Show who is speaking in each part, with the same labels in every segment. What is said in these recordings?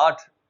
Speaker 1: 8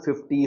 Speaker 1: 50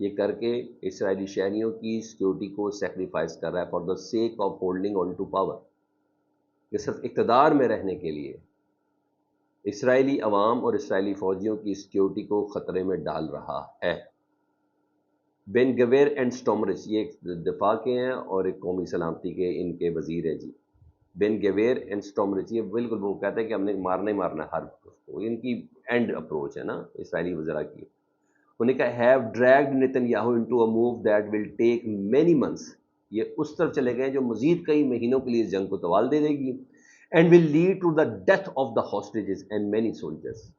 Speaker 1: یہ کر کے اسرائیلی شہریوں کی سیکیورٹی کو سیکریفائس کر رہا ہے for the sake of holding on to power, کہ صرف اقتدار میں رہنے کے لیے اسرائیلی عوام اور اسرائیلی فوجیوں کی سیکیورٹی کو خطرے میں ڈال رہا ہے۔ بین گویر اینڈ سٹومرچ، یہ ایک دفاع کے ہیں اور ایک قومی سلامتی کے ان کے وزیر ہیں جی، بین گویر اینڈ سٹومرچ، یہ بالکل وہ کہتے ہیں کہ ہم نے مارنا ہی مارنا ہے ہر کو، ان کی اینڈ اپروچ ہے نا اسرائیلی وزراء کی۔ انہوں نے کہا have dragged Nitin Yahoo into a move that will take many months, یہ اس طرف چلے گئے جو مزید کئی مہینوں کے لیے اس جنگ کو طوال دے دے گی، and will lead to the death of the hostages and many soldiers,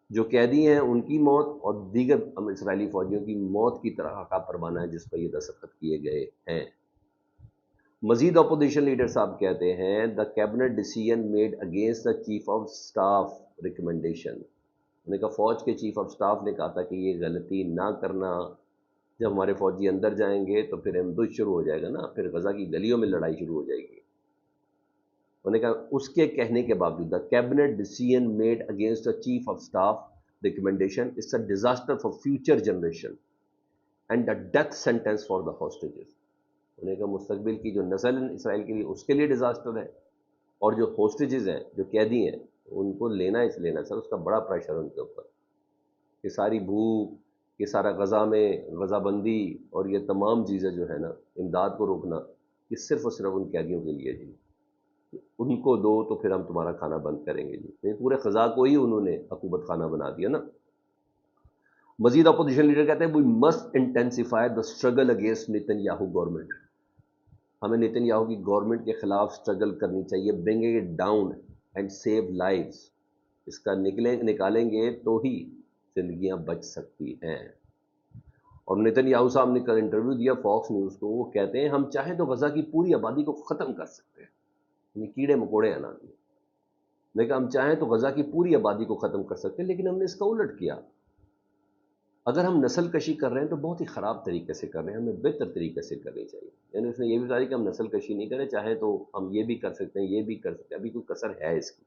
Speaker 1: جو قیدی ہیں ان کی موت اور دیگر اسرائیلی فوجیوں کی موت کی طرح کا پروانہ ہے جس پر یہ دستخط کیے گئے ہیں۔ مزید اپوزیشن لیڈر صاحب کہتے ہیں the cabinet decision made against the chief of staff recommendation, انہوں نے کہا فوج کے چیف آف اسٹاف نے کہا تھا کہ یہ غلطی نہ کرنا، جب ہمارے فوجی اندر جائیں گے تو پھر امبوش شروع ہو جائے گا نا، پھر غزہ کی گلیوں میں لڑائی شروع ہو جائے گی۔ انہوں نے کہا اس کے کہنے کے باوجود the cabinet decision made against the chief of staff recommendation is a disaster for future generation and a death sentence for the hostages, انہوں نے کہا مستقبل کی جو نسل اسرائیل کے لیے اس کے لیے ڈیزاسٹر ہے، اور جو ہوسٹیجز ہیں جو قیدی ہیں ان کو لینا سر اس کا بڑا پریشر ہے ان کے اوپر، کہ ساری بھوک، یہ سارا غزہ میں غزہ بندی اور یہ تمام چیزیں جو ہے نا امداد کو روکنا، یہ صرف اور صرف ان قیدیوں کے لیے جی، ان کو دو تو پھر ہم تمہارا کھانا بند کریں گے جی، پورے خزاں کو ہی انہوں نے عقوبت خانہ بنا دیا نا۔ مزید اپوزیشن لیڈر کہتے ہیں we must intensify the struggle against Netanyahu government, ہمیں نیتن یاہو کی گورنمنٹ کے خلاف اسٹرگل کرنی چاہیے، bringing it down and save lives, اس کا نکالیں گے تو ہی زندگیاں بچ سکتی ہیں۔ اور نیتن یاہو صاحب نے کل انٹرویو دیا فاکس نیوز کو، وہ کہتے ہیں ہم چاہیں تو غزہ کی پوری آبادی کو ختم کر سکتے ہیں، یعنی کیڑے مکوڑے ہیں نا، لیکن ہم چاہیں تو غزہ کی پوری آبادی کو ختم کر سکتے ہیں، لیکن ہم نے اس کا الٹ کیا، اگر ہم نسل کشی کر رہے ہیں تو بہت ہی خراب طریقے سے کر رہے ہیں، ہمیں بہتر طریقے سے کرنی چاہیے، یعنی اس نے یہ بھی کہا کہ ہم نسل کشی نہیں کریں، چاہے تو ہم یہ بھی کر سکتے ہیں یہ بھی کر سکتے ہیں، ابھی کوئی کسر ہے اس کی۔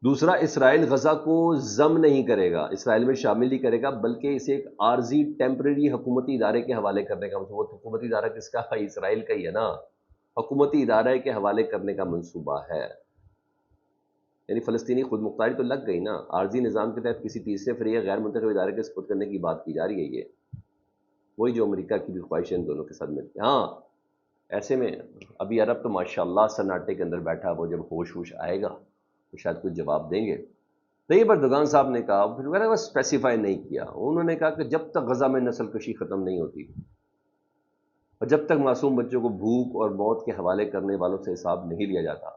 Speaker 1: دوسرا، اسرائیل غزہ کو ضم نہیں کرے گا، اسرائیل میں شامل نہیں کرے گا، بلکہ اسے ایک عارضی ٹیمپرری حکومتی ادارے کے حوالے کرنے کا، وہ حکومتی ادارہ کس کا ہے؟ اسرائیل کا ہی ہے نا، حکومتی ادارے کے حوالے کرنے کا منصوبہ ہے، یعنی فلسطینی خود مختاری تو لگ گئی نا، عارضی نظام کے تحت کسی تیسرے فریق یا غیر منتخب ادارے کے سپرد کرنے کی بات کی جا رہی ہے، یہ وہی جو امریکہ کی بھی خواہش ہے ان دونوں کے ساتھ ملتی۔ ہاں ایسے میں ابھی عرب تو ماشاءاللہ سناٹے کے اندر بیٹھا، وہ جب ہوش آئے گا تو شاید کچھ جواب دیں گے۔ طیب اردگان صاحب نے کہا، پھر وہ اسپیسیفائی نہیں کیا، انہوں نے کہا کہ جب تک غزہ میں نسل کشی ختم نہیں ہوتی اور جب تک معصوم بچوں کو بھوک اور موت کے حوالے کرنے والوں سے حساب نہیں لیا جاتا،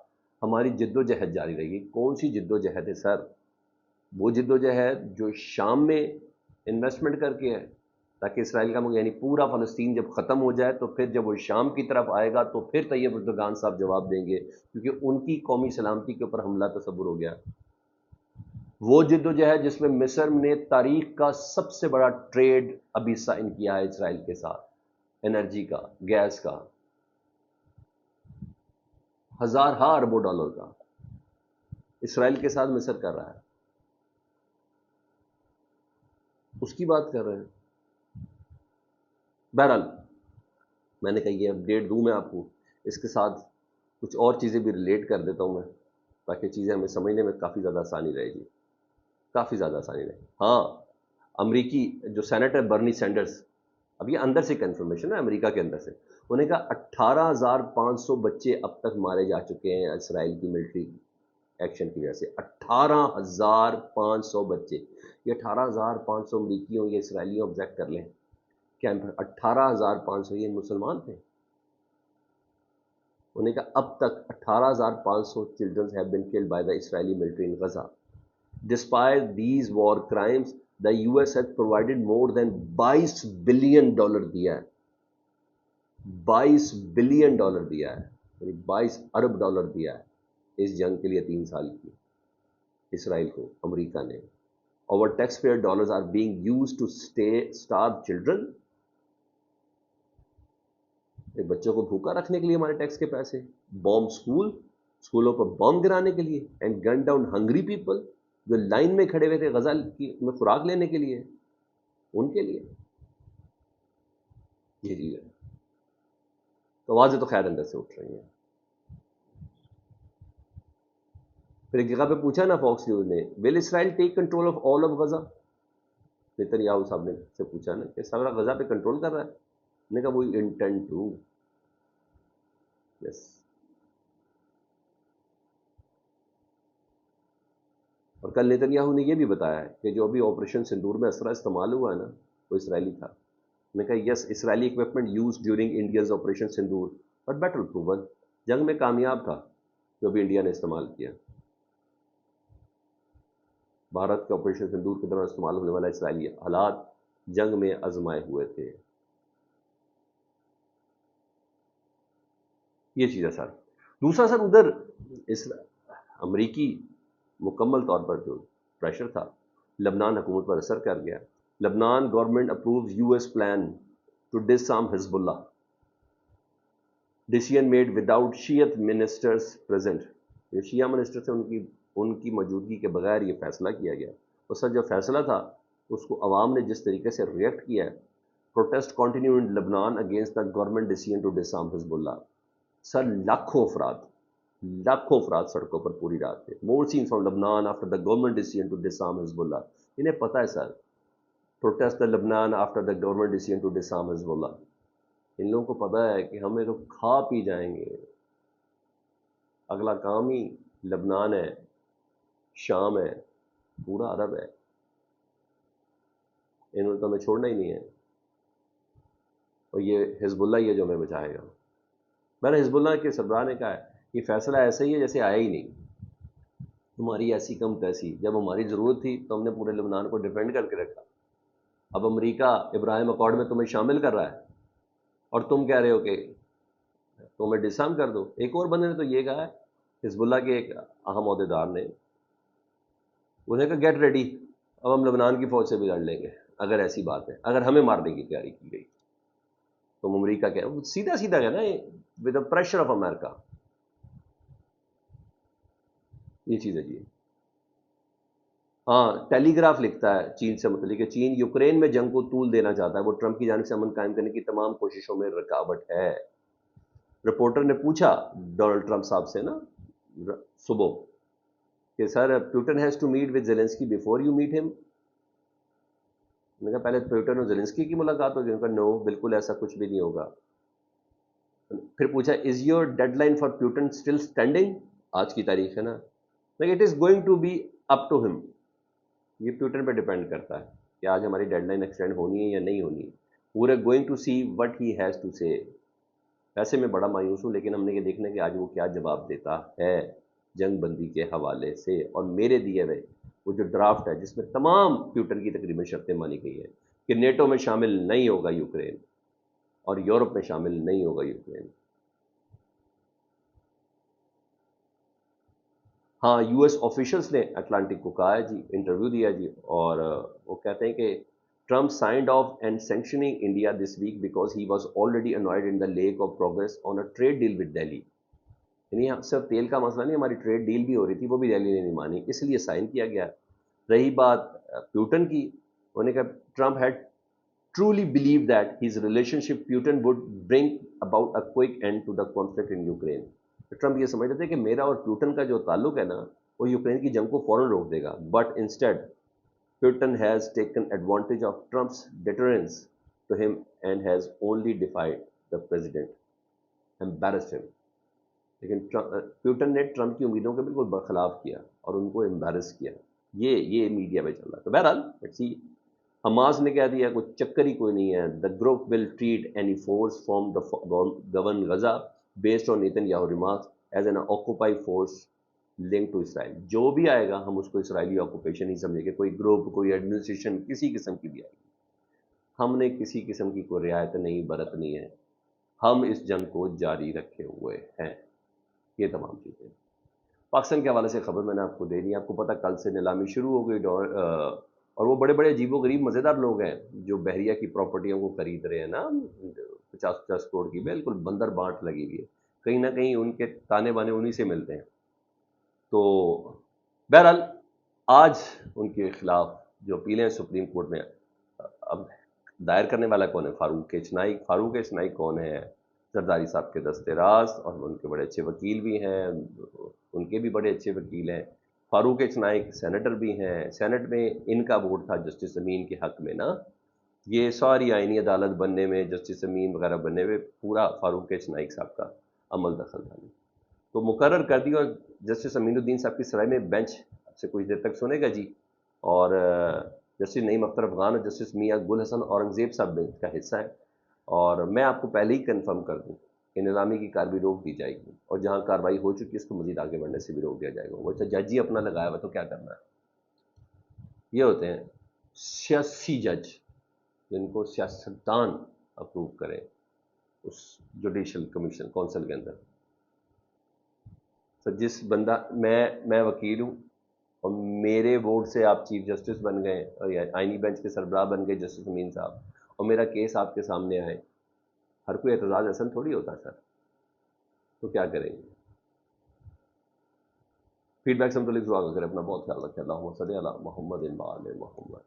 Speaker 1: ہماری جد و جہد جاری رہے گی۔ کون سی جد و جہد ہے سر؟ وہ جد و جہد جو شام میں انویسٹمنٹ کر کے ہے، تاکہ اسرائیل کا یعنی پورا فلسطین جب ختم ہو جائے تو پھر جب وہ شام کی طرف آئے گا تو پھر طیب اردگان صاحب جواب دیں گے، کیونکہ ان کی قومی سلامتی کے اوپر حملہ تصور ہو گیا۔ وہ جد و جہد جس میں مصر نے تاریخ کا سب سے بڑا ٹریڈ ابھی سائن کیا ہے اسرائیل کے ساتھ، انرجی کا، گیس کا، ہزارہا اربوں ڈالر کا اسرائیل کے ساتھ مصر کر رہا ہے، اس کی بات کر رہے ہیں۔ بہرحال میں نے کہا یہ اپڈیٹ دوں میں آپ کو، اس کے ساتھ کچھ اور چیزیں بھی ریلیٹ کر دیتا ہوں میں، تاکہ چیزیں ہمیں سمجھنے میں کافی زیادہ آسانی رہے گی، کافی زیادہ آسانی رہے گی۔ ہاں امریکی جو سینیٹر برنی سینڈرز، اب یہ اندر سے کنفرمیشن ہے امریکہ کے اندر سے، انہوں نے کہا 18,500 بچے اب تک مارے جا چکے ہیں اسرائیل کی ملٹری ایکشن کی وجہ سے، 18,500 بچے، یہ 18,500 امریکیوں یا اسرائیلیوں آبزیکٹ کر لیں، کیا 18,500 یہ مسلمان تھے؟ انہوں نے کہا اب تک 18,500 children have been killed by the Israeli military in Gaza. Despite these war crimes, the US has provided more than $22 billion دیا ہے، $22 billion دیا ہے، یعنی 22 ارب ڈالر دیا ہے اس جنگ کے لیے 3 سال کی اسرائیل کو امریکہ نے۔ Our taxpayer dollars are being used to starve children. بچوں کو بھوکا رکھنے کے لیے ہمارے ٹیکس کے پیسے، بوم اسکولوں پر بم گرانے کے لیے، and gun down hungry people, جو لائن میں کھڑے ہوئے تھے غزہ میں خوراک لینے کے لیے، ان کے لیے یہ چیز ہے. تو آوازیں تو خیر اندر سے اٹھ رہی ہیں. پھر ایک جگہ پہ پوچھا نا فاکس نیوز نے، will Israel take control of all of Gaza? نیتن صاحب نے سے پوچھا نا کہ سارا غزہ پہ کنٹرول کر رہا ہے. نے کہا وہی انٹینڈ ٹو. یس. اور کل نیتن نے یہ بھی بتایا ہے کہ جو ابھی آپریشن سندور میں اسلحہ استعمال ہوا ہے نا وہ اسرائیلی تھا. نے کہا yes, Israeli equipment used during India's operation Sindoor but battle proven. جنگ میں کامیاب تھا جو بھی انڈیا نے استعمال کیا. بھارت کے آپریشن سندور کے دوران استعمال ہونے والا اسرائیلی آلات جنگ میں آزمائے ہوئے تھے. یہ چیز ہے سر. دوسرا سر ادھر امریکی مکمل طور پر جو پریشر تھا لبنان حکومت پر اثر کر گیا. Lebanon government approves U S plan to disarm Hezbollah. Decision made without Shiite ministers present. جو شیعہ منسٹر تھے ان کی موجودگی کے بغیر یہ فیصلہ کیا گیا. اور سر جو فیصلہ تھا اس کو عوام نے جس طریقے سے ریئیکٹ کیا ہے. Protest continue in Lebanon against the government decision to disarm Hezbollah. سر لاکھوں افراد سڑکوں پر پوری رات تھے. More scenes from Lebanon after the government decision to disarm Hezbollah. انہیں پتہ ہے sir protest the Lebanon after the government decision to disarm Hezbollah. ان لوگوں کو پتہ ہے کہ ہمیں تو کھا پی جائیں گے. اگلا کام ہی لبنان ہے، شام ہے، پورا عرب ہے. انہوں نے تو ہمیں چھوڑنا ہی نہیں ہے. اور یہ حزب اللہ یہ جو ہمیں بچائے گا. میں نے حزب اللہ کے سربراہ نے کہا ہے یہ فیصلہ ایسا ہی ہے جیسے آیا ہی نہیں. تمہاری ایسی کم تیسی، جب ہماری ضرورت تھی تو ہم نے پورے لبنان کو ڈیفینڈ کر کے رکھا. اب امریکہ ابراہیم اکارڈ میں تمہیں شامل کر رہا ہے اور تم کہہ رہے ہو کہ تمہیں ڈسارم کر دو. ایک اور بندے نے تو یہ کہا ہے حزب اللہ کے ایک اہم عہدیدار نے، انہیں کہا گیٹ ریڈی، اب ہم لبنان کی فوج سے بھی لڑ لیں گے اگر ایسی بات ہے، اگر ہمیں مارنے کی تیاری کی گئی. تو امریکہ کیا سیدھا ہے نا with the pressure of America. یہ چیز ہے جی. ہاں ٹیلی گراف لکھتا ہے چین سے متعلق کہ چین یوکرین میں جنگ کو طول دینا چاہتا ہے، وہ ٹرمپ کی جانب سے امن قائم کرنے کی تمام کوششوں میں رکاوٹ ہے. رپورٹر نے پوچھا ڈونلڈ ٹرمپ صاحب سے نا صبح کہ sir Putin has to meet with Zelensky before you meet him. میں نے کہا پہلے پیوٹن اور زیلنسکی کی ملاقات ہوگی. ان کا نو، بالکل ایسا کچھ بھی نہیں ہوگا. پھر پوچھا is your deadline for Putin still standing? آج کی تاریخ ہے نا. It is going to be up to him. یہ پیوٹن پہ ڈیپینڈ کرتا ہے کہ آج ہماری ڈیڈ لائن ایکسٹینڈ ہونی ہے یا نہیں ہونی ہے. We are going to see what he has to say. ویسے میں بڑا مایوس ہوں لیکن ہم نے یہ دیکھنا کہ آج وہ کیا جواب دیتا ہے جنگ بندی کے حوالے سے. اور میرے دیے ہوئے وہ جو ڈرافٹ ہے جس میں تمام پیوٹن کی تقریباً شرطیں مانی گئی ہیں کہ نیٹو میں شامل نہیں ہوگا یوکرین اور یورپ میں شامل نہیں ہوگا یوکرین. ہاں یو ایس آفیشلس نے اٹلانٹک کو کہا ہے جی، انٹرویو دیا جی، اور وہ کہتے ہیں کہ Trump signed off and sanctioning India this week because he was already annoyed in the lack of progress on a trade deal with Delhi. یعنی صرف تیل کا مسئلہ نہیں، ہماری ٹریڈ ڈیل بھی ہو رہی تھی، وہ بھی دہلی نے نہیں مانی، اس لیے سائن کیا گیا. رہی بات پیوٹن کی، انہوں نے کہا Trump had truly believed that his relationship Putin would bring about a quick end to the conflict in Ukraine. Trump یہ سمجھتے تھے کہ میرا اور پیوٹن کا جو تعلق ہے نا وہ یوکرین کی جنگ کو فوراً روک دے گا. But instead Putin has taken advantage of Trump's deterrence to him and has only defied the president embarrassed him. لیکن پیوٹن نے ٹرمپ کی امیدوں کے بالکل برخلاف کیا اور ان کو embarrass کیا. یہ میڈیا میں چل رہا ہے. تو بہرحال لیٹس سی. حماس نے کہہ دیا کوئی چکر ہی کوئی نہیں ہے. The group will treat any force from the govern Gaza based on Netanyahu remarks as an occupy force link to Israel. جو بھی آئے گا ہم اس کو اسرائیلی آکوپیشن ہی سمجھیں گے. کوئی گروپ، کوئی ایڈمنسٹریشن کسی قسم کی بھی آئے گی، ہم نے کسی قسم کی کوئی رعایت نہیں برتنی ہے. ہم اس جنگ کو جاری رکھے ہوئے ہیں. یہ تمام چیزیں پاکستان کے حوالے سے خبر میں نے آپ کو دے دی. آپ کو پتہ کل سے نیلامی شروع ہو گئی اور وہ بڑے بڑے عجیب و غریب مزیدار لوگ ہیں جو بحریہ کی پراپرٹیوں کو خرید رہے ہیں نا 50 کروڑ کی، بالکل بندر بانٹ لگی ہوئی ہے. کہیں نہ کہیں ان کے تانے بانے انہی سے ملتے ہیں. تو بہرحال آج ان کے خلاف جو اپیلیں سپریم کورٹ میں، اب دائر کرنے والا کون ہے؟ فاروق اچنائی. فاروق اچنائی کون ہے؟ زرداری صاحب کے دست راز، اور ان کے بڑے اچھے وکیل بھی ہیں، ان کے بھی بڑے اچھے وکیل ہیں. فاروق اچنائی سینیٹر بھی ہیں، سینٹ میں ان کا ووٹ تھا جسٹس امین کے حق میں نا. یہ ساری آئینی عدالت بننے میں، جسٹس امین وغیرہ بننے میں پورا فاروق اچنائی صاحب کا عمل دخل تھا. تو مقرر کر دیا، اور جسٹس امین الدین صاحب کی سرائے میں بینچ سے کچھ دیر تک سنے گا جی. اور جسٹس نعیم اختر افغان اور جسٹس میاں گل حسن اورنگزیب صاحب بینچ کا حصہ ہے. اور میں آپ کو پہلے ہی کنفرم کر دوں کہ نظامی کی کارروائی روک دی جائے گی، اور جہاں کارروائی ہو چکی ہے اس کو مزید آگے بڑھنے سے بھی روک دیا جائے گا. وہ اچھا جج ہی اپنا لگایا ہوا تو کیا کرنا ہے. یہ ہوتے ہیں سیاسی جج، جن کو سیاستدان اپروو کریں اس جوڈیشل کمیشن کونسل کے اندر. تو جس بندہ، میں وکیل ہوں، اور میرے ووٹ سے آپ چیف جسٹس بن گئے اور آئینی بینچ کے سربراہ بن گئے جسٹس امین صاحب، اور میرا کیس آپ کے سامنے آئے، ہر کوئی اعتراض احسن تھوڑی ہوتا سر. تو کیا کریں گے؟ فیڈ بیک سے متعلق دعا کریں. اپنا بہت خیال رکھیں. اللہم صلی علی محمد و آل محمد.